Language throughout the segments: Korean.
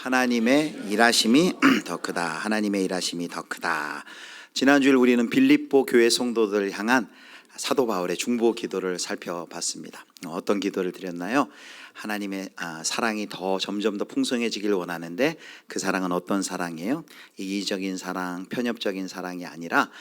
하나님의 일하심이 더 크다. 하나님의 일하심이 더 크다. 지난주일 우리는 빌립보 교회 성도들을 향한 사도 바울의 중보 기도를 살펴봤습니다. 어떤 기도를 드렸나요? 하나님의 사랑이 점점 더 풍성해지길 원하는데 그 사랑은 어떤 사랑이에요? 이기적인 사랑, 편협적인 사랑이 아니라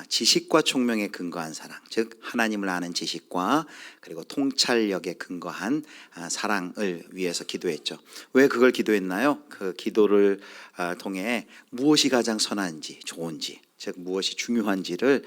지식과 총명에 근거한 사랑, 즉 하나님을 아는 지식과 그리고 통찰력에 근거한 사랑을 위해서 기도했죠. 왜 그걸 기도했나요? 그 기도를 통해 무엇이 가장 선한지, 좋은지, 즉 무엇이 중요한지를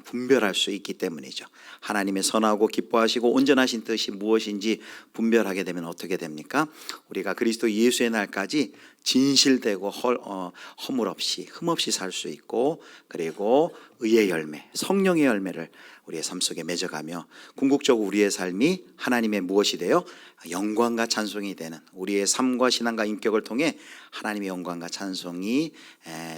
분별할 수 있기 때문이죠. 하나님의 선하고 기뻐하시고 온전하신 뜻이 무엇인지 분별하게 되면 어떻게 됩니까? 우리가 그리스도 예수의 날까지 진실되고 허물 없이 흠 없이 살 수 있고, 그리고 의의 열매, 성령의 열매를 우리의 삶 속에 맺어가며 궁극적으로 우리의 삶이 하나님의 무엇이 되어 영광과 찬송이 되는, 우리의 삶과 신앙과 인격을 통해 하나님의 영광과 찬송이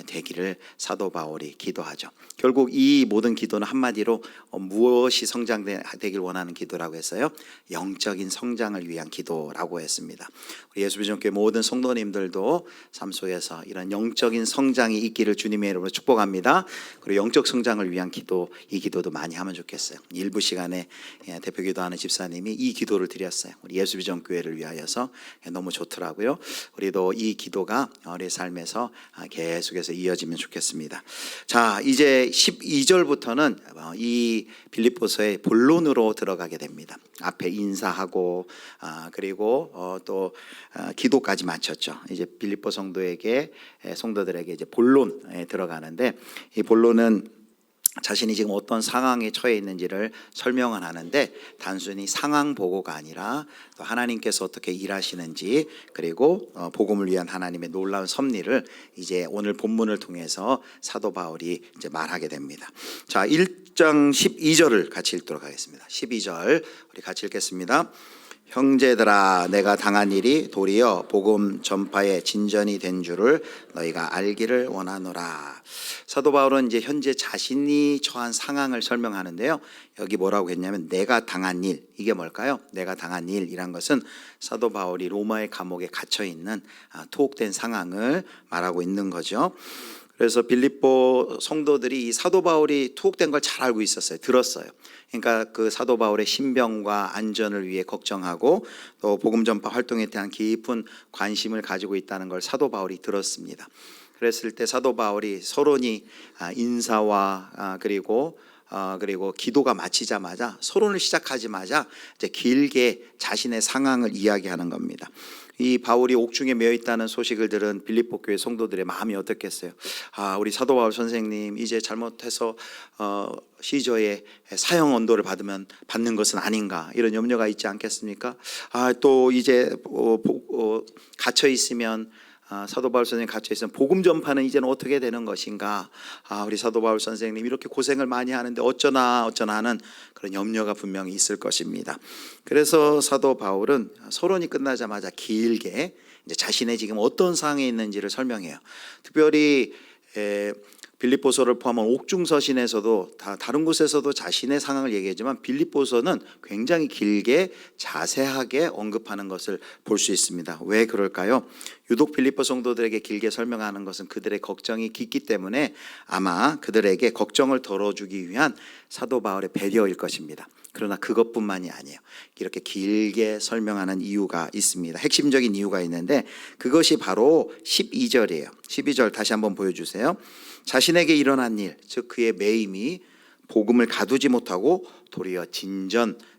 되기를 사도 바울이 기도하죠. 결국 이 모든 기도는 한마디로 무엇이 성장되길 원하는 기도라고 했어요? 영적인 성장을 위한 기도라고 했습니다. 우리 예수비전교회 모든 성도님들도 삶 속에서 이런 영적인 성장이 있기를 주님의 이름으로 축복합니다. 그리고 영적 성장을 위한 기도, 이 기도도 많이 하면 좋겠어요. 일부 시간에 대표 기도하는 집사님이 이 기도를 드렸어요. 우리 예수비전교회를 위하여서. 너무 좋더라고요. 우리도 이 기도가 우리의 삶에서 계속해서 이어지면 좋겠습니다. 자, 이제 12절부터는 이 빌립보서의 본론으로 들어가게 됩니다. 앞에 인사하고 그리고 또 기도까지 마쳤죠. 이제 빌립보 성도들에게 이제 본론에 들어가는데, 이 본론은 자신이 지금 어떤 상황에 처해 있는지를 설명을 하는데, 단순히 상황 보고가 아니라 또 하나님께서 어떻게 일하시는지, 그리고 복음을 위한 하나님의 놀라운 섭리를 이제 오늘 본문을 통해서 사도 바울이 이제 말하게 됩니다. 자, 1장 12절을 같이 읽도록 하겠습니다. 12절 우리 같이 읽겠습니다. 형제들아, 내가 당한 일이 도리어 복음 전파의 진전이 된 줄을 너희가 알기를 원하노라. 사도 바울은 이제 현재 자신이 처한 상황을 설명하는데요. 여기 뭐라고 했냐면 내가 당한 일, 이게 뭘까요? 내가 당한 일이란 것은 사도 바울이 로마의 감옥에 갇혀 있는 투옥된 상황을 말하고 있는 거죠. 그래서 빌립보 성도들이 이 사도 바울이 투옥된 걸 잘 알고 있었어요. 들었어요. 그러니까 그 사도 바울의 신병과 안전을 위해 걱정하고 또 복음 전파 활동에 대한 깊은 관심을 가지고 있다는 걸 사도 바울이 들었습니다. 그랬을 때 사도 바울이 서론이 인사와 그리고 기도가 마치자마자, 서론을 시작하자마자 이제 길게 자신의 상황을 이야기하는 겁니다. 이 바울이 옥중에 매여 있다는 소식을 들은 빌립보 교회 성도들의 마음이 어떻겠어요? 우리 사도 바울 선생님 이제 잘못해서 시저의 사형 언도를 받는 것은 아닌가, 이런 염려가 있지 않겠습니까? 또 이제 갇혀 있으면, 사도 바울 선생님 갇혀 있으면 복음 전파는 이제는 어떻게 되는 것인가? 우리 사도 바울 선생님 이렇게 고생을 많이 하는데 어쩌나 하는 그런 염려가 분명히 있을 것입니다. 그래서 사도 바울은 서론이 끝나자마자 길게 이제 자신의 지금 어떤 상황에 있는지를 설명해요. 특별히 빌립보서를 포함한 옥중서신에서도 다른 곳에서도 자신의 상황을 얘기하지만 빌립보서는 굉장히 길게 자세하게 언급하는 것을 볼 수 있습니다. 왜 그럴까요? 유독 빌립보 성도들에게 길게 설명하는 것은 그들의 걱정이 깊기 때문에 아마 그들에게 걱정을 덜어주기 위한 사도 바울의 배려일 것입니다. 그러나 그것뿐만이 아니에요. 이렇게 길게 설명하는 이유가 있습니다. 핵심적인 이유가 있는데 그것이 바로 12절이에요. 12절 다시 한번 보여주세요. 자신에게 일어난 일, 즉 그의 매임이 복음을 가두지 못하고 도리어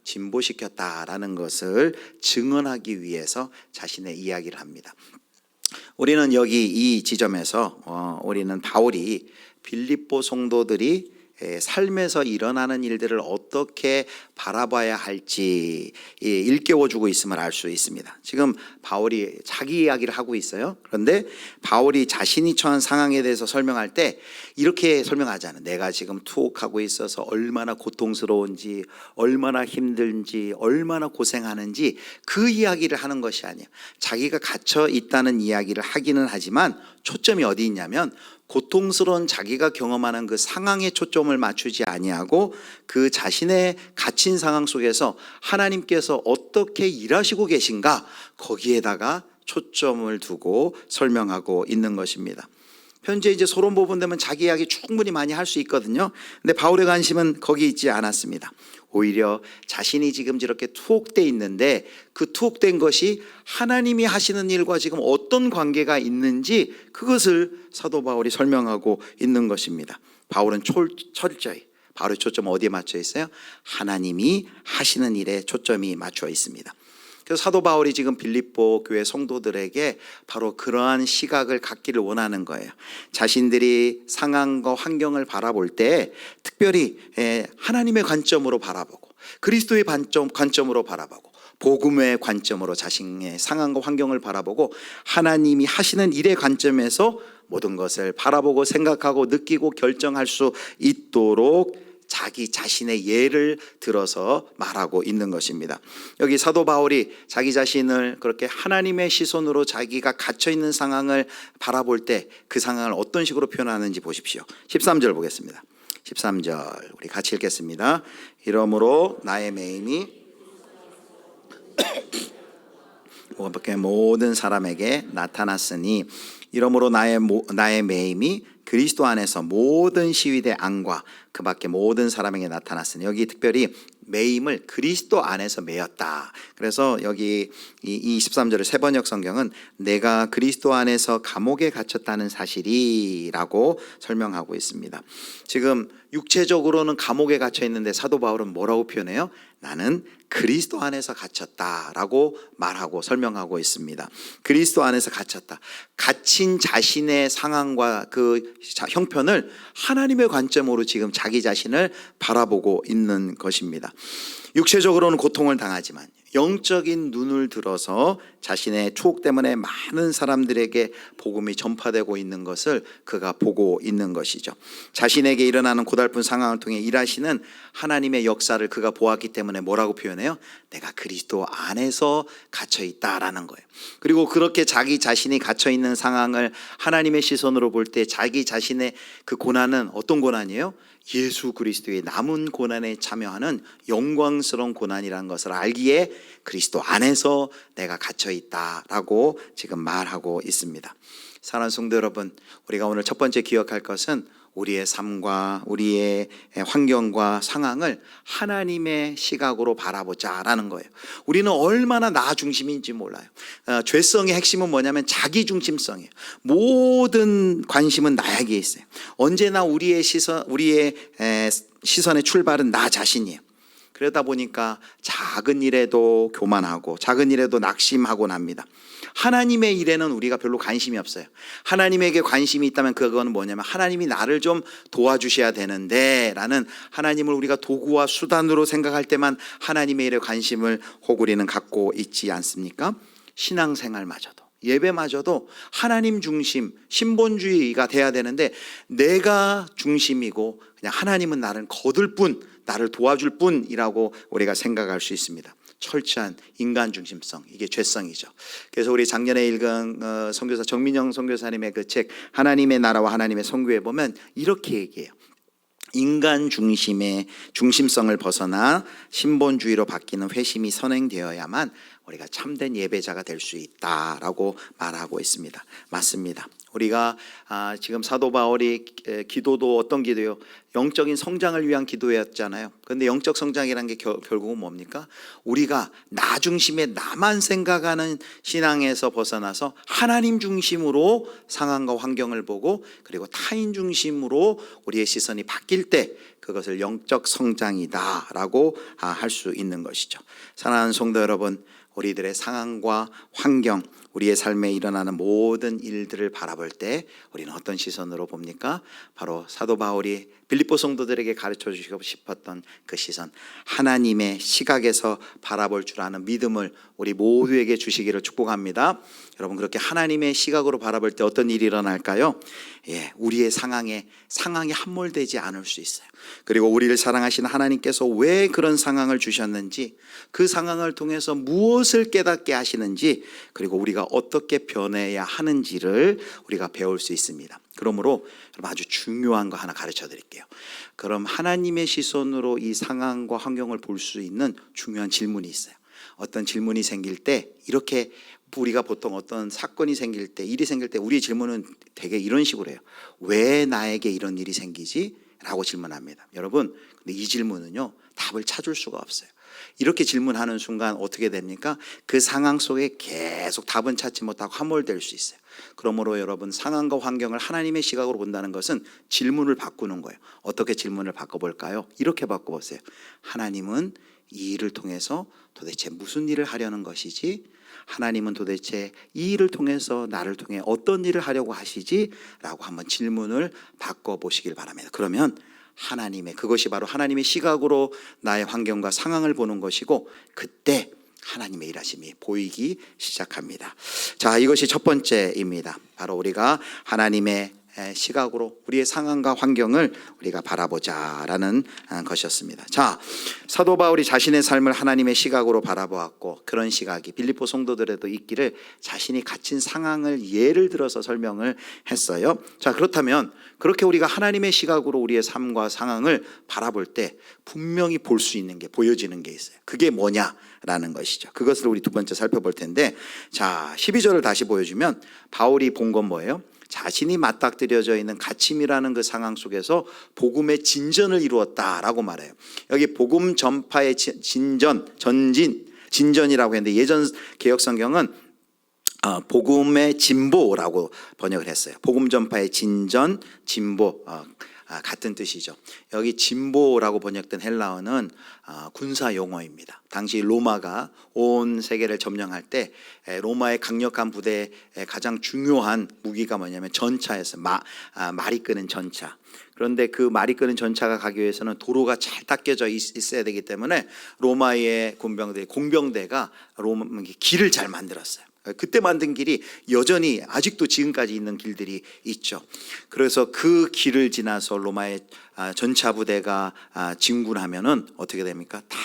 진보시켰다라는 것을 증언하기 위해서 자신의 이야기를 합니다. 우리는 여기 이 지점에서 우리는 바울이 빌립보 성도들이 삶에서 일어나는 일들을 어떻게 바라봐야 할지 일깨워주고 있음을 알 수 있습니다. 지금 바울이 자기 이야기를 하고 있어요. 그런데 바울이 자신이 처한 상황에 대해서 설명할 때 이렇게 설명하잖아요. 내가 지금 투옥하고 있어서 얼마나 고통스러운지, 얼마나 힘든지, 얼마나 고생하는지 그 이야기를 하는 것이 아니에요. 자기가 갇혀 있다는 이야기를 하기는 하지만 초점이 어디 있냐면 고통스러운 자기가 경험하는 그 상황에 초점을 맞추지 아니하고 그 자신의 갇힌 상황 속에서 하나님께서 어떻게 일하시고 계신가, 거기에다가 초점을 두고 설명하고 있는 것입니다. 현재 이제 서론 부분 되면 자기 이야기 충분히 많이 할 수 있거든요. 근데 바울의 관심은 거기 있지 않았습니다. 오히려 자신이 지금 저렇게 투옥돼 있는데 그 투옥된 것이 하나님이 하시는 일과 지금 어떤 관계가 있는지 그것을 사도 바울이 설명하고 있는 것입니다. 바울은 철저히 바울의 초점은 어디에 맞춰 있어요? 하나님이 하시는 일에 초점이 맞춰 있습니다. 그래서 사도 바울이 지금 빌립보 교회 성도들에게 바로 그러한 시각을 갖기를 원하는 거예요. 자신들이 상황과 환경을 바라볼 때 특별히 하나님의 관점으로 바라보고 그리스도의 관점으로 바라보고 복음의 관점으로 자신의 상황과 환경을 바라보고 하나님이 하시는 일의 관점에서 모든 것을 바라보고 생각하고 느끼고 결정할 수 있도록 자기 자신의 예를 들어서 말하고 있는 것입니다. 여기 사도 바울이 자기 자신을 그렇게 하나님의 시선으로 자기가 갇혀 있는 상황을 바라볼 때 그 상황을 어떤 식으로 표현하는지 보십시오. 13절 보겠습니다. 13절 우리 같이 읽겠습니다. 이러므로 나의 매임이 모든 사람에게 나타났으니 이러므로 나의 매임이 그리스도 안에서 모든 시위대 안과 그 밖에 모든 사람에게 나타났으니 여기 특별히 매임을 그리스도 안에서 매였다. 그래서 여기 이 23절의 세번역 성경은 내가 그리스도 안에서 감옥에 갇혔다는 사실이라고 설명하고 있습니다. 지금 육체적으로는 감옥에 갇혀 있는데 사도 바울은 뭐라고 표현해요? 나는 그리스도 안에서 갇혔다라고 말하고 설명하고 있습니다. 그리스도 안에서 갇혔다. 갇힌 자신의 상황과 그 형편을 하나님의 관점으로 지금 자기 자신을 바라보고 있는 것입니다. 육체적으로는 고통을 당하지만 영적인 눈을 들어서 자신의 추억 때문에 많은 사람들에게 복음이 전파되고 있는 것을 그가 보고 있는 것이죠. 자신에게 일어나는 고달픈 상황을 통해 일하시는 하나님의 역사를 그가 보았기 때문에 뭐라고 표현해요? 내가 그리스도 안에서 갇혀 있다라는 거예요. 그리고 그렇게 자기 자신이 갇혀 있는 상황을 하나님의 시선으로 볼 때 자기 자신의 그 고난은 어떤 고난이에요? 예수 그리스도의 남은 고난에 참여하는 영광스러운 고난이라는 것을 알기에 그리스도 안에서 내가 갇혀 있다라고 지금 말하고 있습니다. 사랑하는 성도 여러분, 우리가 오늘 첫 번째 기억할 것은 우리의 삶과 우리의 환경과 상황을 하나님의 시각으로 바라보자라는 거예요. 우리는 얼마나 나 중심인지 몰라요. 죄성의 핵심은 뭐냐면 자기 중심성이에요. 모든 관심은 나에게 있어요. 언제나 우리의 시선의 출발은 나 자신이에요. 그러다 보니까 작은 일에도 교만하고 작은 일에도 낙심하곤 합니다. 하나님의 일에는 우리가 별로 관심이 없어요. 하나님에게 관심이 있다면 그건 뭐냐면 하나님이 나를 좀 도와주셔야 되는데 라는 하나님을 우리가 도구와 수단으로 생각할 때만 하나님의 일에 관심을 혹 우리는 갖고 있지 않습니까? 신앙생활마저도 예배마저도 하나님 중심 신본주의가 돼야 되는데 내가 중심이고 그냥 하나님은 나를 거둘 뿐 나를 도와줄 뿐이라고 우리가 생각할 수 있습니다. 철저한 인간 중심성, 이게 죄성이죠. 그래서 우리 작년에 읽은 선교사 정민영 선교사님의 그 책 하나님의 나라와 하나님의 선교에 보면 이렇게 얘기해요. 인간 중심의 중심성을 벗어나 신본주의로 바뀌는 회심이 선행되어야만 우리가 참된 예배자가 될 수 있다라고 말하고 있습니다. 맞습니다. 우리가 지금 사도 바울이 기도도 어떤 기도요? 영적인 성장을 위한 기도였잖아요. 그런데 영적 성장이라는 게 결국은 뭡니까? 우리가 나 중심에 나만 생각하는 신앙에서 벗어나서 하나님 중심으로 상황과 환경을 보고 그리고 타인 중심으로 우리의 시선이 바뀔 때 그것을 영적 성장이다라고 할 수 있는 것이죠. 사랑하는 성도 여러분, 우리들의 상황과 환경, 우리의 삶에 일어나는 모든 일들을 바라볼 때 우리는 어떤 시선으로 봅니까? 바로 사도 바울이 빌립보 성도들에게 가르쳐 주시고 싶었던 그 시선, 하나님의 시각에서 바라볼 줄 아는 믿음을 우리 모두에게 주시기를 축복합니다. 여러분, 그렇게 하나님의 시각으로 바라볼 때 어떤 일이 일어날까요? 우리의 상황이 함몰되지 않을 수 있어요. 그리고 우리를 사랑하시는 하나님께서 왜 그런 상황을 주셨는지, 그 상황을 통해서 무엇을 깨닫게 하시는지, 그리고 우리가 어떻게 변해야 하는지를 우리가 배울 수 있습니다. 그러므로 여러분, 아주 중요한 거 하나 가르쳐 드릴게요. 그럼 하나님의 시선으로 이 상황과 환경을 볼 수 있는 중요한 질문이 있어요. 어떤 질문이 생길 때 이렇게 우리가 보통 어떤 사건이 생길 때, 일이 생길 때 우리의 질문은 되게 이런 식으로 해요. 왜 나에게 이런 일이 생기지? 라고 질문합니다. 여러분, 근데 이 질문은요, 답을 찾을 수가 없어요. 이렇게 질문하는 순간 어떻게 됩니까? 그 상황 속에 계속 답은 찾지 못하고 함몰될 수 있어요. 그러므로 여러분, 상황과 환경을 하나님의 시각으로 본다는 것은 질문을 바꾸는 거예요. 어떻게 질문을 바꿔볼까요? 이렇게 바꿔보세요. 하나님은 이 일을 통해서 도대체 무슨 일을 하려는 것이지? 하나님은 도대체 이 일을 통해서 나를 통해 어떤 일을 하려고 하시지? 라고 한번 질문을 바꿔보시길 바랍니다. 그러면 하나님의, 그것이 바로 하나님의 시각으로 나의 환경과 상황을 보는 것이고, 그때 하나님의 일하심이 보이기 시작합니다. 자, 이것이 첫 번째입니다. 바로 우리가 하나님의 시각으로 우리의 상황과 환경을 우리가 바라보자라는 것이었습니다. 자, 사도 바울이 자신의 삶을 하나님의 시각으로 바라보았고, 그런 시각이 빌립보 성도들에도 있기를 자신이 갇힌 상황을 예를 들어서 설명을 했어요. 자, 그렇다면 그렇게 우리가 하나님의 시각으로 우리의 삶과 상황을 바라볼 때 분명히 볼 수 있는 게, 보여지는 게 있어요. 그게 뭐냐라는 것이죠. 그것을 우리 두 번째 살펴볼 텐데, 자, 12절을 다시 보여주면 바울이 본 건 뭐예요? 자신이 맞닥뜨려져 있는 갇힘이라는 그 상황 속에서 복음의 진전을 이루었다라고 말해요. 여기 복음 전파의 진전이라고 했는데, 예전 개역 성경은 복음의 진보라고 번역을 했어요. 복음 전파의 진전, 진보, 같은 뜻이죠. 여기 진보라고 번역된 헬라어는 군사 용어입니다. 당시 로마가 온 세계를 점령할 때 로마의 강력한 부대의 가장 중요한 무기가 뭐냐면 전차였어요. 말이 끄는 전차. 그런데 그 말이 끄는 전차가 가기 위해서는 도로가 잘 닦여져 있어야 되기 때문에 로마의 공병대가 길을 잘 만들었어요. 그때 만든 길이 여전히 아직도 지금까지 있는 길들이 있죠. 그래서 그 길을 지나서 로마의 전차 부대가 진군하면은 어떻게 됩니까? 다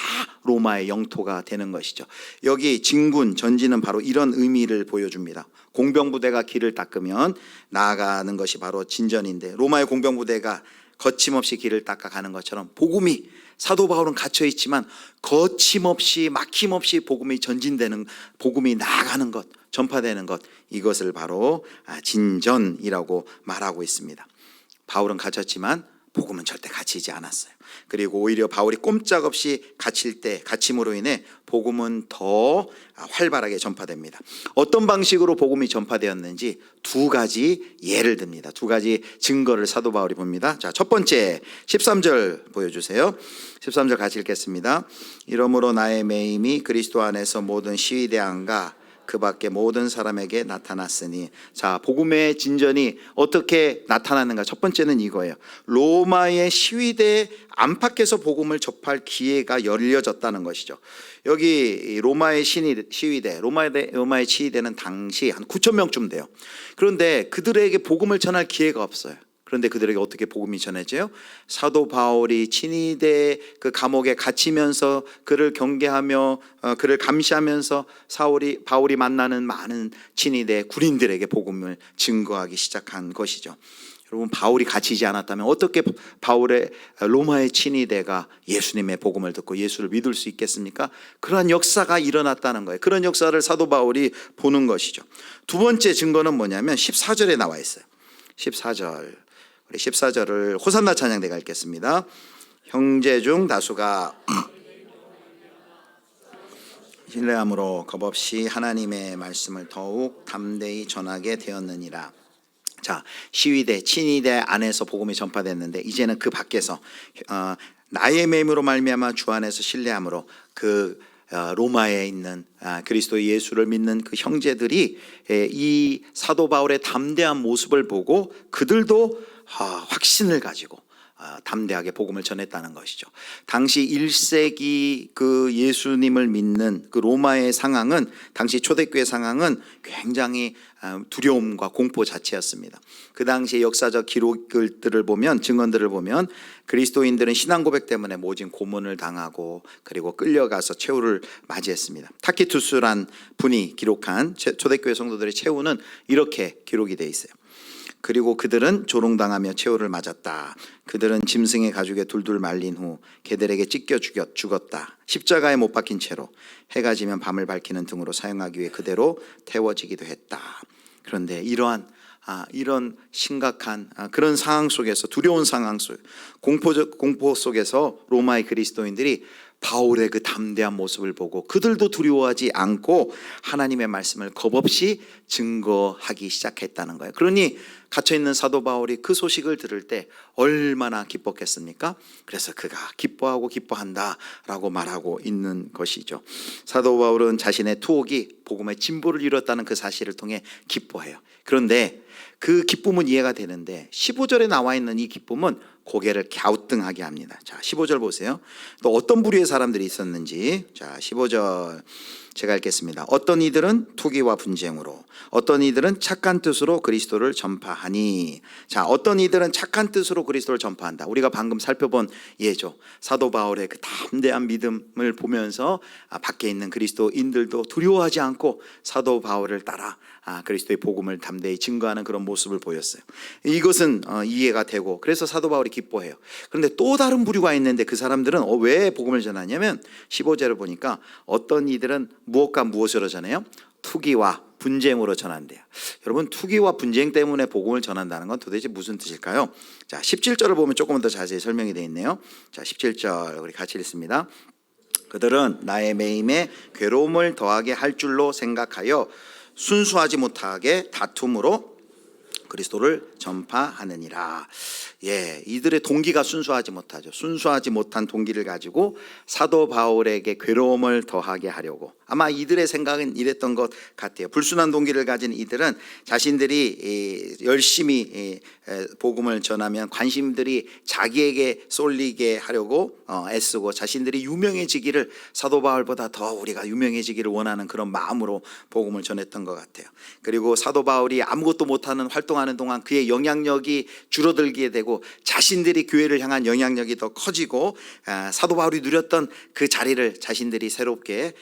로마의 영토가 되는 것이죠. 여기 진군, 전진은 바로 이런 의미를 보여줍니다. 공병부대가 길을 닦으면 나아가는 것이 바로 진전인데, 로마의 공병부대가 거침없이 길을 닦아가는 것처럼 복음이, 사도 바울은 갇혀 있지만 거침없이 막힘없이 복음이 전진되는, 복음이 나아가는 것, 전파되는 것, 이것을 바로 진전이라고 말하고 있습니다. 바울은 갇혔지만 복음은 절대 갇히지 않았어요. 그리고 오히려 바울이 꼼짝없이 갇힐 때, 갇힘으로 인해 복음은 더 활발하게 전파됩니다. 어떤 방식으로 복음이 전파되었는지 두 가지 예를 듭니다. 두 가지 증거를 사도 바울이 봅니다. 자, 첫 번째 13절 보여주세요. 13절 같이 읽겠습니다. 이러므로 나의 매임이 그리스도 안에서 모든 시위대안과 그 밖에 모든 사람에게 나타났으니. 자, 복음의 진전이 어떻게 나타나는가? 첫 번째는 이거예요. 로마의 시위대 안팎에서 복음을 접할 기회가 열려졌다는 것이죠. 여기 로마의 시위대, 로마의 시위대는 당시 한 9천 명쯤 돼요. 그런데 그들에게 복음을 전할 기회가 없어요. 그런데 그들에게 어떻게 복음이 전해져요? 사도 바울이 친위대 그 감옥에 갇히면서 그를 경계하며 그를 감시하면서 바울이 만나는 많은 친위대 군인들에게 복음을 증거하기 시작한 것이죠. 여러분, 바울이 갇히지 않았다면 어떻게 바울의 로마의 친위대가 예수님의 복음을 듣고 예수를 믿을 수 있겠습니까? 그러한 역사가 일어났다는 거예요. 그런 역사를 사도 바울이 보는 것이죠. 두 번째 증거는 뭐냐면 14절에 나와 있어요. 14절. 우리 14절을 호산나 찬양대가 읽겠습니다. 형제 중 다수가 신뢰함으로 겁없이 하나님의 말씀을 더욱 담대히 전하게 되었느니라. 자, 시위대, 친위대 안에서 복음이 전파됐는데, 이제는 그 밖에서 나의 매임으로 말미암아 주 안에서 신뢰함으로 그 로마에 있는 그리스도 예수를 믿는 그 형제들이 이 사도 바울의 담대한 모습을 보고 그들도 확신을 가지고 담대하게 복음을 전했다는 것이죠. 당시 1세기 그 예수님을 믿는 그 로마의 상황은, 당시 초대교회 상황은 굉장히 두려움과 공포 자체였습니다. 그 당시의 역사적 기록들을 보면, 증언들을 보면 그리스도인들은 신앙 고백 때문에 모진 고문을 당하고 그리고 끌려가서 최후를 맞이했습니다. 타키투스란 분이 기록한 초대교회 성도들의 최후는 이렇게 기록이 되어 있어요. 그리고 그들은 조롱당하며 최후를 맞았다. 그들은 짐승의 가죽에 둘둘 말린 후 개들에게 찢겨 죽었다. 십자가에 못 박힌 채로 해가 지면 밤을 밝히는 등으로 사용하기 위해 그대로 태워지기도 했다. 그런데 이런 심각한 그런 상황 속에서, 두려운 상황 속, 공포 속에서 로마의 그리스도인들이 바울의 그 담대한 모습을 보고 그들도 두려워하지 않고 하나님의 말씀을 겁없이 증거하기 시작했다는 거예요. 그러니 갇혀있는 사도 바울이 그 소식을 들을 때 얼마나 기뻤겠습니까? 그래서 그가 기뻐하고 기뻐한다라고 말하고 있는 것이죠. 사도 바울은 자신의 투옥이 복음의 진보를 이뤘다는 그 사실을 통해 기뻐해요. 그런데 그 기쁨은 이해가 되는데 15절에 나와 있는 이 기쁨은 고개를 갸우뚱하게 합니다. 자, 15절 보세요. 또 어떤 부류의 사람들이 있었는지. 자, 15절 제가 읽겠습니다. 어떤 이들은 투기와 분쟁으로, 어떤 이들은 착한 뜻으로 그리스도를 전파하니. 자, 어떤 이들은 착한 뜻으로 그리스도를 전파한다. 우리가 방금 살펴본 예죠. 사도 바울의 그 담대한 믿음을 보면서 밖에 있는 그리스도인들도 두려워하지 않고 사도 바울을 따라 그리스도의 복음을 담대히 증거하는 그런 모습을 보였어요. 이것은 이해가 되고, 그래서 사도 바울이 기뻐해요. 그런데 또 다른 부류가 있는데 그 사람들은 왜 복음을 전하냐면 15절을 보니까 어떤 이들은 무엇과 무엇으로 전해요? 투기와 분쟁으로 전한대요. 여러분, 투기와 분쟁 때문에 복음을 전한다는 건 도대체 무슨 뜻일까요? 자, 17절을 보면 조금은 더 자세히 설명이 되어 있네요. 자, 17절 우리 같이 읽습니다. 그들은 나의 매임에 괴로움을 더하게 할 줄로 생각하여 순수하지 못하게 다툼으로 그리스도를 전파하느니라. 이들의 동기가 순수하지 못하죠. 순수하지 못한 동기를 가지고 사도 바울에게 괴로움을 더하게 하려고, 아마 이들의 생각은 이랬던 것 같아요. 불순한 동기를 가진 이들은 자신들이 열심히 복음을 전하면 관심들이 자기에게 쏠리게 하려고 애쓰고, 자신들이 유명해지기를, 사도 바울보다 더 우리가 유명해지기를 원하는 그런 마음으로 복음을 전했던 것 같아요. 그리고 사도 바울이 아무것도 못하는 활동하는 동안 그의 영향력이 줄어들게 되고, 자신들이 교회를 향한 영향력이 더 커지고, 사도 바울이 누렸던 그 자리를 자신들이 새롭게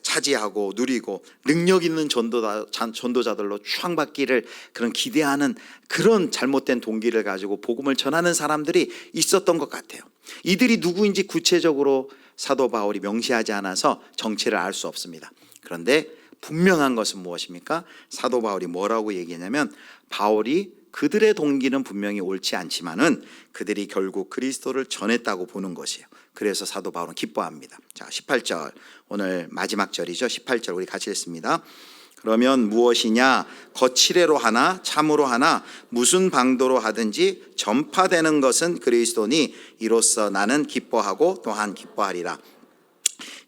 차지하고 누리고 능력 있는 전도자들로 추앙받기를 그런 기대하는 그런 잘못된 동기를 가지고 복음을 전하는 사람들이 있었던 것 같아요. 이들이 누구인지 구체적으로 사도 바울이 명시하지 않아서 정체를 알 수 없습니다. 그런데 분명한 것은 무엇입니까? 사도 바울이 뭐라고 얘기하냐면, 바울이 그들의 동기는 분명히 옳지 않지만은 그들이 결국 그리스도를 전했다고 보는 것이에요. 그래서 사도 바울은 기뻐합니다. 자, 18절, 오늘 마지막 절이죠. 18절 우리 같이 읽습니다. 그러면 무엇이냐? 거칠애로 하나 참으로 하나 무슨 방도로 하든지 전파되는 것은 그리스도니 이로써 나는 기뻐하고 또한 기뻐하리라.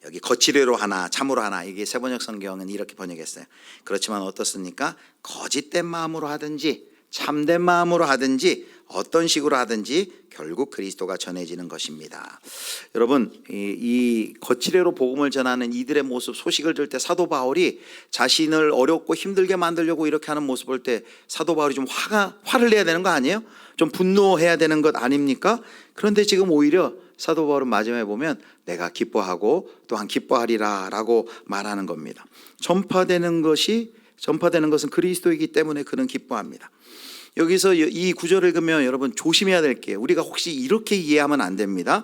여기 거칠애로 하나 참으로 하나, 이게 세번역 성경은 이렇게 번역했어요. 그렇지만 어떻습니까? 거짓된 마음으로 하든지 참된 마음으로 하든지 어떤 식으로 하든지 결국 그리스도가 전해지는 것입니다. 여러분, 이 거칠애로 복음을 전하는 이들의 모습, 소식을 들을 때 사도 바울이 자신을 어렵고 힘들게 만들려고 이렇게 하는 모습을 볼 때 사도 바울이 좀 화를 내야 되는 거 아니에요? 좀 분노해야 되는 것 아닙니까? 그런데 지금 오히려 사도 바울은 마지막에 보면 내가 기뻐하고 또한 기뻐하리라 라고 말하는 겁니다. 전파되는 것은 그리스도이기 때문에 그는 기뻐합니다. 여기서 이 구절을 읽으면 여러분 조심해야 될 게, 우리가 혹시 이렇게 이해하면 안 됩니다.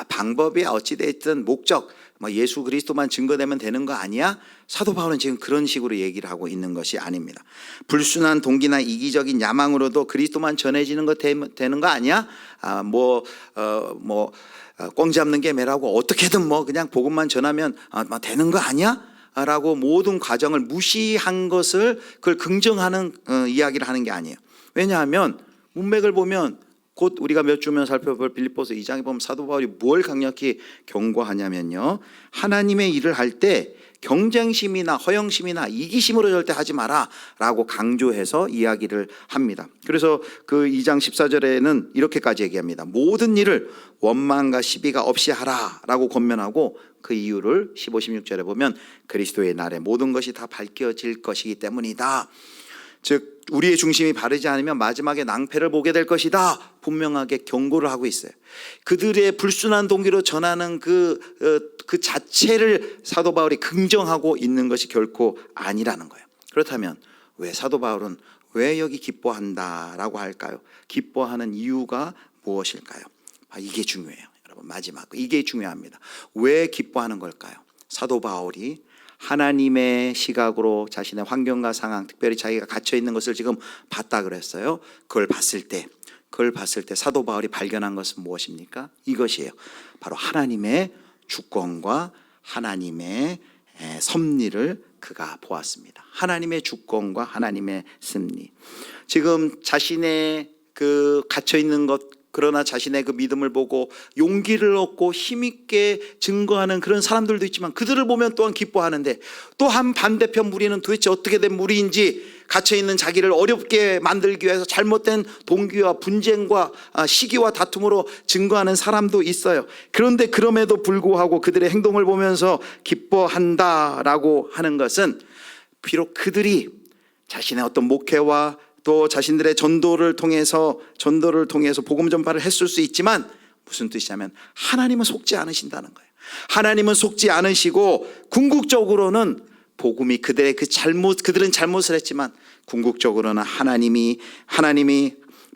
방법이 어찌됐든 목적, 예수 그리스도만 증거되면 되는 거 아니야? 사도 바울은 지금 그런 식으로 얘기를 하고 있는 것이 아닙니다. 불순한 동기나 이기적인 야망으로도 그리스도만 전해지는 거 되는 거 아니야? 꽁 잡는 게 매라고 어떻게든 그냥 복음만 전하면 되는 거 아니야? 라고 모든 과정을 무시한 것을 그걸 긍정하는 이야기를 하는 게 아니에요. 왜냐하면 문맥을 보면 곧 우리가 몇 주면 살펴볼 빌립보서 2장에 보면 사도 바울이 뭘 강력히 경고하냐면요, 하나님의 일을 할 때 경쟁심이나 허영심이나 이기심으로 절대 하지 마라 라고 강조해서 이야기를 합니다. 그래서 그 2장 14절에는 이렇게까지 얘기합니다. 모든 일을 원망과 시비가 없이 하라 라고 권면하고, 그 이유를 15, 16절에 보면 그리스도의 날에 모든 것이 다 밝혀질 것이기 때문이다. 즉 우리의 중심이 바르지 않으면 마지막에 낭패를 보게 될 것이다, 분명하게 경고를 하고 있어요. 그들의 불순한 동기로 전하는 그 자체를 사도 바울이 긍정하고 있는 것이 결코 아니라는 거예요. 그렇다면 왜 사도 바울은 왜 여기 기뻐한다라고 할까요? 기뻐하는 이유가 무엇일까요? 이게 중요해요. 여러분, 마지막 이게 중요합니다. 왜 기뻐하는 걸까요? 사도 바울이 하나님의 시각으로 자신의 환경과 상황, 특별히 자기가 갇혀 있는 것을 지금 봤다 그랬어요. 그걸 봤을 때 사도 바울이 발견한 것은 무엇입니까? 이것이에요. 바로 하나님의 주권과 하나님의 섭리를 그가 보았습니다. 하나님의 주권과 하나님의 섭리. 지금 자신의 그 갇혀 있는 것, 그러나 자신의 그 믿음을 보고 용기를 얻고 힘있게 증거하는 그런 사람들도 있지만, 그들을 보면 또한 기뻐하는데, 또 한 반대편 무리는 도대체 어떻게 된 무리인지, 갇혀있는 자기를 어렵게 만들기 위해서 잘못된 동기와 분쟁과 시기와 다툼으로 증거하는 사람도 있어요. 그런데 그럼에도 불구하고 그들의 행동을 보면서 기뻐한다라고 하는 것은, 비록 그들이 자신의 어떤 목회와 또 자신들의 전도를 통해서 복음 전파를 했을 수 있지만, 무슨 뜻이냐면 하나님은 속지 않으신다는 거예요. 하나님은 속지 않으시고, 궁극적으로는 복음이 그들은 잘못을 했지만 궁극적으로는 하나님이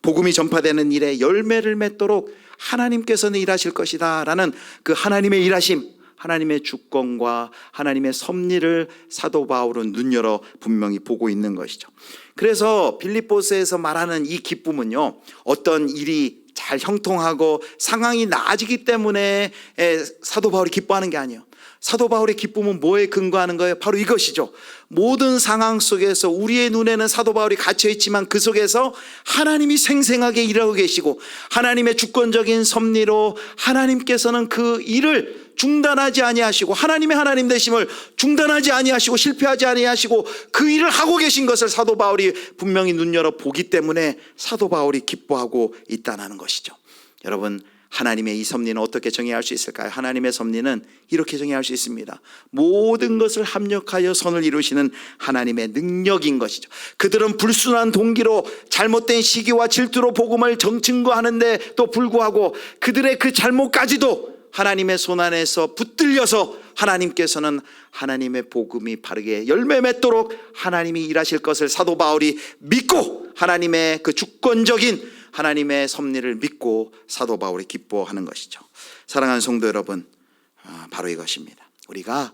복음이 전파되는 일에 열매를 맺도록 하나님께서는 일하실 것이다 라는 그 하나님의 일하심, 하나님의 주권과 하나님의 섭리를 사도 바울은 눈여러 분명히 보고 있는 것이죠. 그래서 빌립보서에서 말하는 이 기쁨은요, 어떤 일이 잘 형통하고 상황이 나아지기 때문에 사도 바울이 기뻐하는 게 아니에요. 사도 바울의 기쁨은 뭐에 근거하는 거예요? 바로 이것이죠. 모든 상황 속에서 우리의 눈에는 사도 바울이 갇혀있지만 그 속에서 하나님이 생생하게 일하고 계시고, 하나님의 주권적인 섭리로 하나님께서는 그 일을 중단하지 아니하시고, 하나님의 하나님 되심을 중단하지 아니하시고 실패하지 아니하시고 그 일을 하고 계신 것을 사도 바울이 분명히 눈여러 보기 때문에 사도 바울이 기뻐하고 있다는 것이죠. 여러분, 하나님의 이 섭리는 어떻게 정의할 수 있을까요? 하나님의 섭리는 이렇게 정의할 수 있습니다. 모든 것을 합력하여 선을 이루시는 하나님의 능력인 것이죠. 그들은 불순한 동기로 잘못된 시기와 질투로 복음을 증거하는데 또 불구하고 그들의 그 잘못까지도 하나님의 손 안에서 붙들려서 하나님께서는 하나님의 복음이 바르게 열매 맺도록 하나님이 일하실 것을 사도 바울이 믿고, 하나님의 그 주권적인 하나님의 섭리를 믿고 사도 바울이 기뻐하는 것이죠. 사랑하는 성도 여러분, 바로 이것입니다. 우리가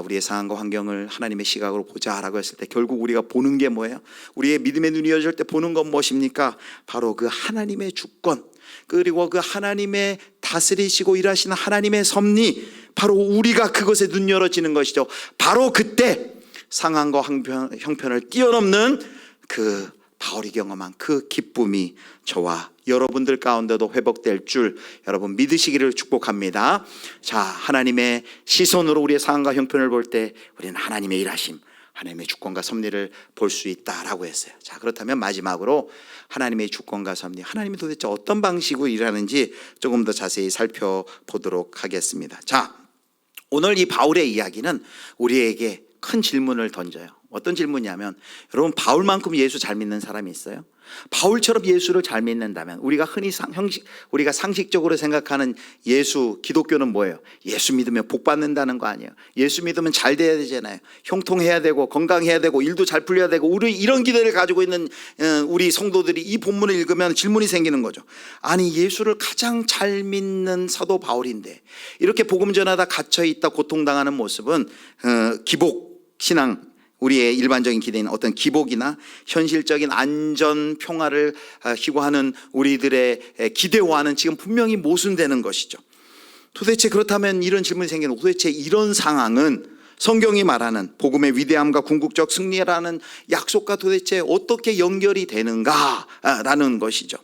우리의 상황과 환경을 하나님의 시각으로 보자라고 했을 때 결국 우리가 보는 게 뭐예요? 우리의 믿음의 눈이 열릴 때 보는 건 무엇입니까? 바로 그 하나님의 주권, 그리고 그 하나님의 다스리시고 일하시는 하나님의 섭리, 바로 우리가 그것에 눈 열어지는 것이죠. 바로 그때 상황과 형편을 뛰어넘는 그 바울이 경험한 그 기쁨이 저와 여러분들 가운데도 회복될 줄 여러분 믿으시기를 축복합니다. 자, 하나님의 시선으로 우리의 상황과 형편을 볼 때 우리는 하나님의 일하심, 하나님의 주권과 섭리를 볼 수 있다라고 했어요. 자, 그렇다면 마지막으로 하나님의 주권과 섭리, 하나님이 도대체 어떤 방식으로 일하는지 조금 더 자세히 살펴보도록 하겠습니다. 자, 오늘 이 바울의 이야기는 우리에게 큰 질문을 던져요. 어떤 질문이냐면, 여러분, 바울만큼 예수 잘 믿는 사람이 있어요? 바울처럼 예수를 잘 믿는다면 우리가 흔히 우리가 상식적으로 생각하는 예수, 기독교는 뭐예요? 예수 믿으면 복 받는다는 거 아니에요? 예수 믿으면 잘 돼야 되잖아요. 형통해야 되고 건강해야 되고 일도 잘 풀려야 되고, 우리 이런 기대를 가지고 있는 우리 성도들이 이 본문을 읽으면 질문이 생기는 거죠. 아니, 예수를 가장 잘 믿는 사도 바울인데 이렇게 복음 전하다 갇혀있다 고통당하는 모습은 기복 신앙, 우리의 일반적인 기대는 어떤 기복이나 현실적인 안전, 평화를 희구하는 우리들의 기대와는 지금 분명히 모순되는 것이죠. 도대체 그렇다면 이런 질문이 생기는, 도대체 이런 상황은 성경이 말하는 복음의 위대함과 궁극적 승리라는 약속과 도대체 어떻게 연결이 되는가라는 것이죠.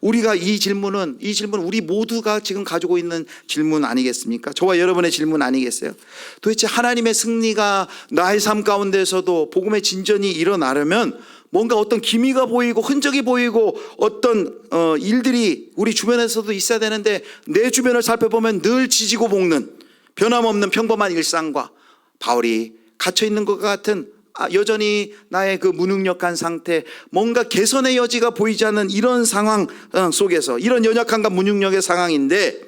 우리가 이 질문은 우리 모두가 지금 가지고 있는 질문 아니겠습니까? 저와 여러분의 질문 아니겠어요? 도대체 하나님의 승리가 나의 삶 가운데서도 복음의 진전이 일어나려면 뭔가 어떤 기미가 보이고 흔적이 보이고 어떤 일들이 우리 주변에서도 있어야 되는데, 내 주변을 살펴보면 늘 지지고 볶는 변함없는 평범한 일상과 바울이 갇혀있는 것 같은 여전히 나의 그 무능력한 상태, 뭔가 개선의 여지가 보이지 않는 이런 상황 속에서, 이런 연약함과 무능력의 상황인데,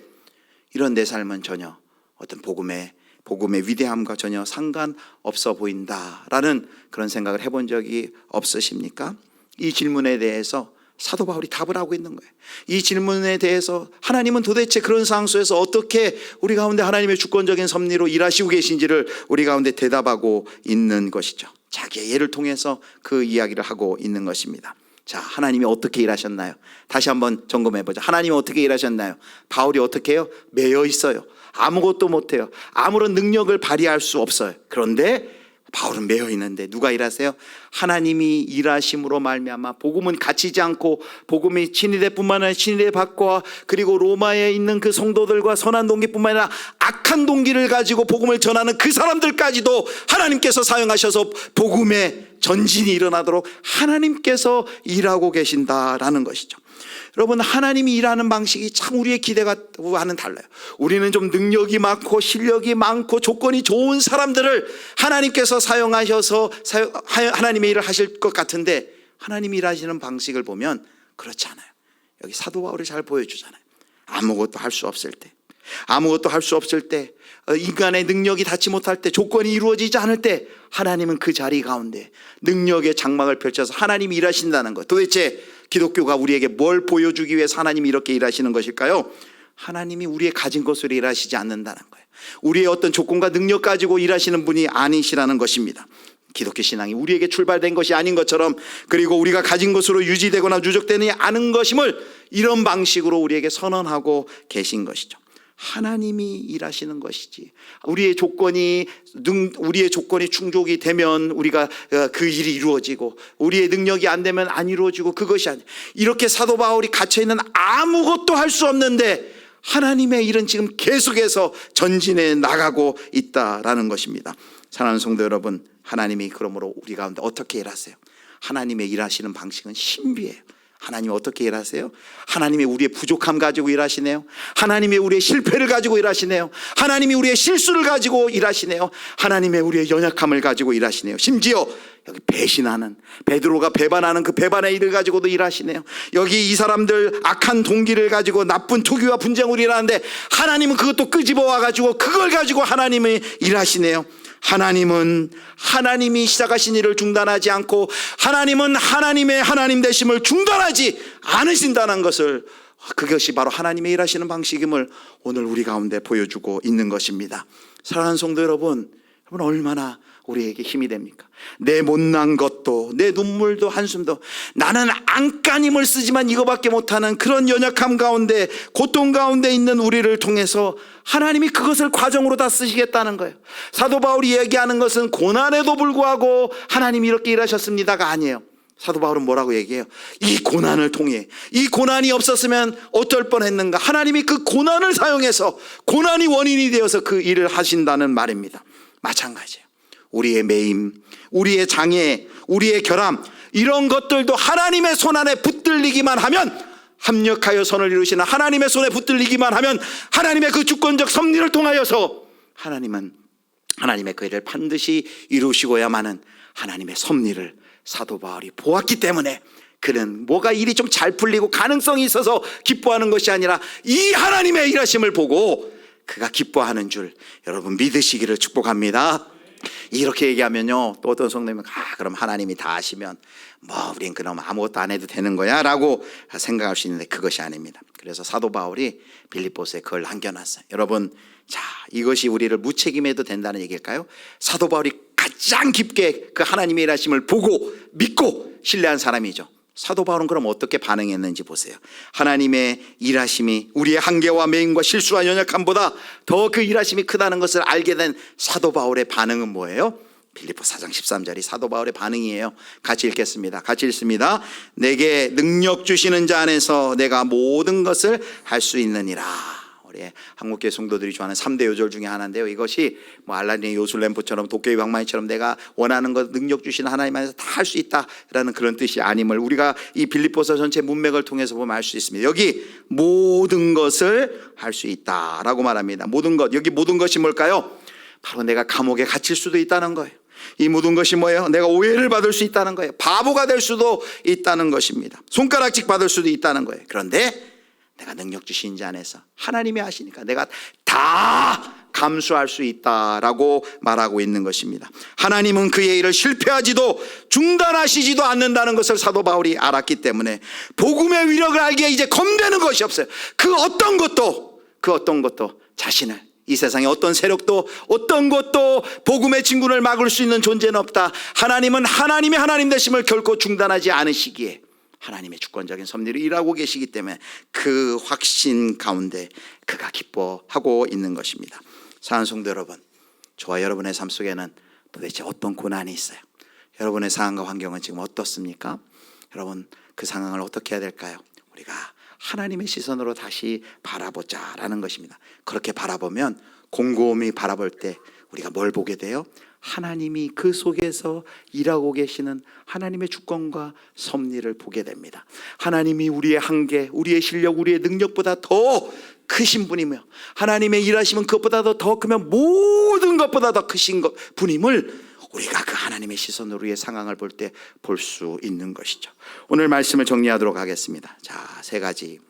이런 내 삶은 전혀 어떤 복음의 복음의 위대함과 전혀 상관없어 보인다라는 그런 생각을 해본 적이 없으십니까? 이 질문에 대해서 사도 바울이 답을 하고 있는 거예요. 이 질문에 대해서 하나님은 도대체 그런 상황 속에서 어떻게 우리 가운데 하나님의 주권적인 섭리로 일하시고 계신지를 우리 가운데 대답하고 있는 것이죠. 자기의 예를 통해서 그 이야기를 하고 있는 것입니다. 자, 하나님이 어떻게 일하셨나요? 다시 한번 점검해보자. 하나님이 어떻게 일하셨나요? 바울이 어떻게 해요? 매여 있어요. 아무것도 못해요. 아무런 능력을 발휘할 수 없어요. 그런데 바울은 매여 있는데 누가 일하세요? 하나님이 일하심으로 말미암아 복음은 갇히지 않고 복음이 친위대뿐만 아니라 친위대 밖과 그리고 로마에 있는 그 성도들과 선한 동기뿐만 아니라 악한 동기를 가지고 복음을 전하는 그 사람들까지도 하나님께서 사용하셔서 복음의 전진이 일어나도록 하나님께서 일하고 계신다라는 것이죠. 여러분, 하나님이 일하는 방식이 참 우리의 기대와는 달라요. 우리는 좀 능력이 많고 실력이 많고 조건이 좋은 사람들을 하나님께서 사용하셔서 하나님의 일을 하실 것 같은데, 하나님이 일하시는 방식을 보면 그렇지 않아요. 여기 사도 바울이 잘 보여주잖아요. 아무것도 할 수 없을 때, 아무것도 할 수 없을 때, 인간의 능력이 닿지 못할 때, 조건이 이루어지지 않을 때 하나님은 그 자리 가운데 능력의 장막을 펼쳐서 하나님이 일하신다는 것. 도대체 기독교가 우리에게 뭘 보여주기 위해서 하나님이 이렇게 일하시는 것일까요? 하나님이 우리의 가진 것으로 일하시지 않는다는 거예요. 우리의 어떤 조건과 능력 가지고 일하시는 분이 아니시라는 것입니다. 기독교 신앙이 우리에게 출발된 것이 아닌 것처럼, 그리고 우리가 가진 것으로 유지되거나 누적되지 않은 것임을 이런 방식으로 우리에게 선언하고 계신 것이죠. 하나님이 일하시는 것이지, 우리의 조건이 충족이 되면 우리가 그 일이 이루어지고 우리의 능력이 안 되면 안 이루어지고 그것이 아니에요. 이렇게 사도 바울이 갇혀있는 아무것도 할 수 없는데 하나님의 일은 지금 계속해서 전진해 나가고 있다라는 것입니다. 사랑하는 성도 여러분, 하나님이 그러므로 우리 가운데 어떻게 일하세요? 하나님의 일하시는 방식은 신비해요. 하나님이 어떻게 일하세요? 하나님이 우리의 부족함 가지고 일하시네요. 하나님이 우리의 실패를 가지고 일하시네요. 하나님이 우리의 실수를 가지고 일하시네요. 하나님의 우리의 연약함을 가지고 일하시네요. 심지어 여기 배신하는, 베드로가 배반하는 그 배반의 일을 가지고도 일하시네요. 여기 이 사람들 악한 동기를 가지고 나쁜 투기와 분쟁으로 일하는데 하나님은 그것도 끄집어 와가지고 그걸 가지고 하나님이 일하시네요. 하나님은 하나님이 시작하신 일을 중단하지 않고, 하나님은 하나님의 하나님 되심을 중단하지 않으신다는 것을, 그것이 바로 하나님의 일하시는 방식임을 오늘 우리 가운데 보여주고 있는 것입니다. 사랑하는 성도 여러분, 얼마나 우리에게 힘이 됩니까? 내 못난 것도, 내 눈물도 한숨도, 나는 안간힘을 쓰지만 이거밖에 못하는 그런 연약함 가운데, 고통 가운데 있는 우리를 통해서 하나님이 그것을 과정으로 다 쓰시겠다는 거예요. 사도 바울이 얘기하는 것은 고난에도 불구하고 하나님이 이렇게 일하셨습니다가 아니에요. 사도 바울은 뭐라고 얘기해요? 이 고난을 통해, 이 고난이 없었으면 어떨 뻔했는가, 하나님이 그 고난을 사용해서, 고난이 원인이 되어서 그 일을 하신다는 말입니다. 마찬가지예요. 우리의 매임, 우리의 장애, 우리의 결함, 이런 것들도 하나님의 손 안에 붙들리기만 하면, 합력하여 선을 이루시는 하나님의 손에 붙들리기만 하면, 하나님의 그 주권적 섭리를 통하여서 하나님은 하나님의 그 일을 반드시 이루시고야만은 하나님의 섭리를 사도 바울이 보았기 때문에, 그는 뭐가 일이 좀 잘 풀리고 가능성이 있어서 기뻐하는 것이 아니라 이 하나님의 일하심을 보고 그가 기뻐하는 줄 여러분 믿으시기를 축복합니다. 이렇게 얘기하면요, 또 어떤 성도님은 그럼 하나님이 다 하시면 우린 그럼 아무것도 안 해도 되는 거야 라고 생각할 수 있는데 그것이 아닙니다. 그래서 사도 바울이 빌립보서에 그걸 남겨놨어요. 여러분, 자, 이것이 우리를 무책임해도 된다는 얘기일까요? 사도 바울이 가장 깊게 그 하나님의 일하심을 보고 믿고 신뢰한 사람이죠. 사도 바울은 그럼 어떻게 반응했는지 보세요. 하나님의 일하심이 우리의 한계와 매임과 실수와 연약함보다 더 그 일하심이 크다는 것을 알게 된 사도 바울의 반응은 뭐예요? 빌립보 4장 13절이 사도 바울의 반응이에요. 같이 읽겠습니다. 같이 읽습니다. 내게 능력 주시는 자 안에서 내가 모든 것을 할 수 있느니라. 우리 한국교회 성도들이 좋아하는 3대 요절 중에 하나인데요, 이것이 알라딘의 요술램프처럼 도깨비 방망이처럼 내가 원하는 것 능력 주시는 하나님 안에서 다 할 수 있다라는 그런 뜻이 아님을 우리가 이 빌립보서 전체 문맥을 통해서 보면 알 수 있습니다. 여기 모든 것을 할 수 있다라고 말합니다. 모든 것, 여기 모든 것이 뭘까요? 바로 내가 감옥에 갇힐 수도 있다는 거예요. 이 모든 것이 뭐예요? 내가 오해를 받을 수 있다는 거예요. 바보가 될 수도 있다는 것입니다. 손가락질 받을 수도 있다는 거예요. 그런데 내가 능력 주신 자 안에서 하나님이 하시니까 내가 다 감수할 수 있다라고 말하고 있는 것입니다. 하나님은 그의 일을 실패하지도 중단하시지도 않는다는 것을 사도 바울이 알았기 때문에 복음의 위력을 알기에 이제 겁내는 것이 없어요. 그 어떤 것도 자신을, 이 세상의 어떤 세력도 어떤 것도 복음의 진군을 막을 수 있는 존재는 없다. 하나님은 하나님의 하나님 되심을 결코 중단하지 않으시기에 하나님의 주권적인 섭리를 일하고 계시기 때문에 그 확신 가운데 그가 기뻐하고 있는 것입니다. 사랑하는 성도 여러분, 저와 여러분의 삶 속에는 도대체 어떤 고난이 있어요? 여러분의 상황과 환경은 지금 어떻습니까? 여러분, 그 상황을 어떻게 해야 될까요? 우리가 하나님의 시선으로 다시 바라보자라는 것입니다. 그렇게 바라보면 곰곰이 바라볼 때 우리가 뭘 보게 돼요? 하나님이 그 속에서 일하고 계시는 하나님의 주권과 섭리를 보게 됩니다. 하나님이 우리의 한계, 우리의 실력, 우리의 능력보다 더 크신 분이며 하나님의 일하심은 그것보다도 더 크면 모든 것보다 더 크신 분임을 우리가 그 하나님의 시선으로 우리의 상황을 볼 때 볼 수 있는 것이죠. 오늘 말씀을 정리하도록 하겠습니다. 자, 세 가지.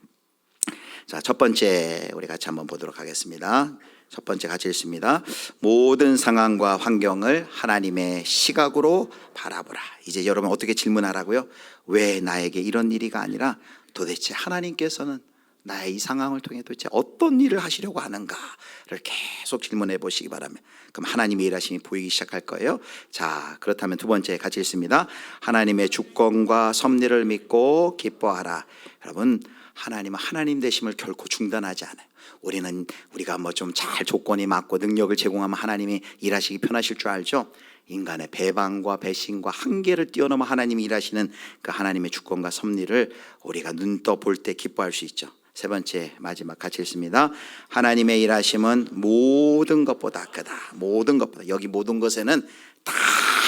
자, 첫 번째 우리 같이 한번 보도록 하겠습니다. 첫 번째 같이 읽습니다. 모든 상황과 환경을 하나님의 시각으로 바라보라. 이제 여러분 어떻게 질문하라고요? 왜 나에게 이런 일이가 아니라 도대체 하나님께서는 나의 이 상황을 통해 도대체 어떤 일을 하시려고 하는가를 계속 질문해 보시기 바랍니다. 그럼 하나님의 일하심이 보이기 시작할 거예요. 자, 그렇다면 두 번째 같이 읽습니다. 하나님의 주권과 섭리를 믿고 기뻐하라. 여러분, 하나님은 하나님 되심을 결코 중단하지 않아요. 우리가 뭐 좀 잘 조건이 맞고 능력을 제공하면 하나님이 일하시기 편하실 줄 알죠? 인간의 배반과 배신과 한계를 뛰어넘어 하나님이 일하시는 그 하나님의 주권과 섭리를 우리가 눈 떠 볼 때 기뻐할 수 있죠. 세 번째 마지막 같이 읽습니다. 하나님의 일하심은 모든 것보다 크다. 모든 것보다, 여기 모든 것에는 다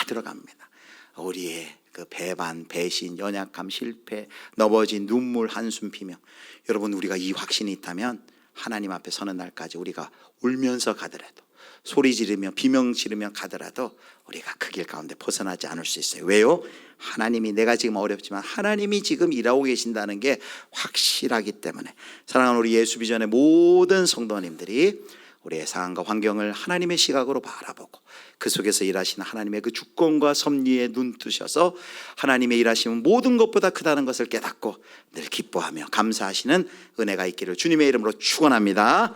들어갑니다. 우리의 그 배반, 배신, 연약함, 실패, 넘어진 눈물, 한숨, 비명. 여러분, 우리가 이 확신이 있다면 하나님 앞에 서는 날까지 우리가 울면서 가더라도, 소리 지르며 비명 지르며 가더라도 우리가 그 길 가운데 벗어나지 않을 수 있어요. 왜요? 하나님이, 내가 지금 어렵지만 하나님이 지금 일하고 계신다는 게 확실하기 때문에. 사랑하는 우리 예수 비전의 모든 성도님들이 우리의 상황과 환경을 하나님의 시각으로 바라보고 그 속에서 일하시는 하나님의 그 주권과 섭리에 눈 뜨셔서 하나님의 일하심은 모든 것보다 크다는 것을 깨닫고 늘 기뻐하며 감사하시는 은혜가 있기를 주님의 이름으로 축원합니다.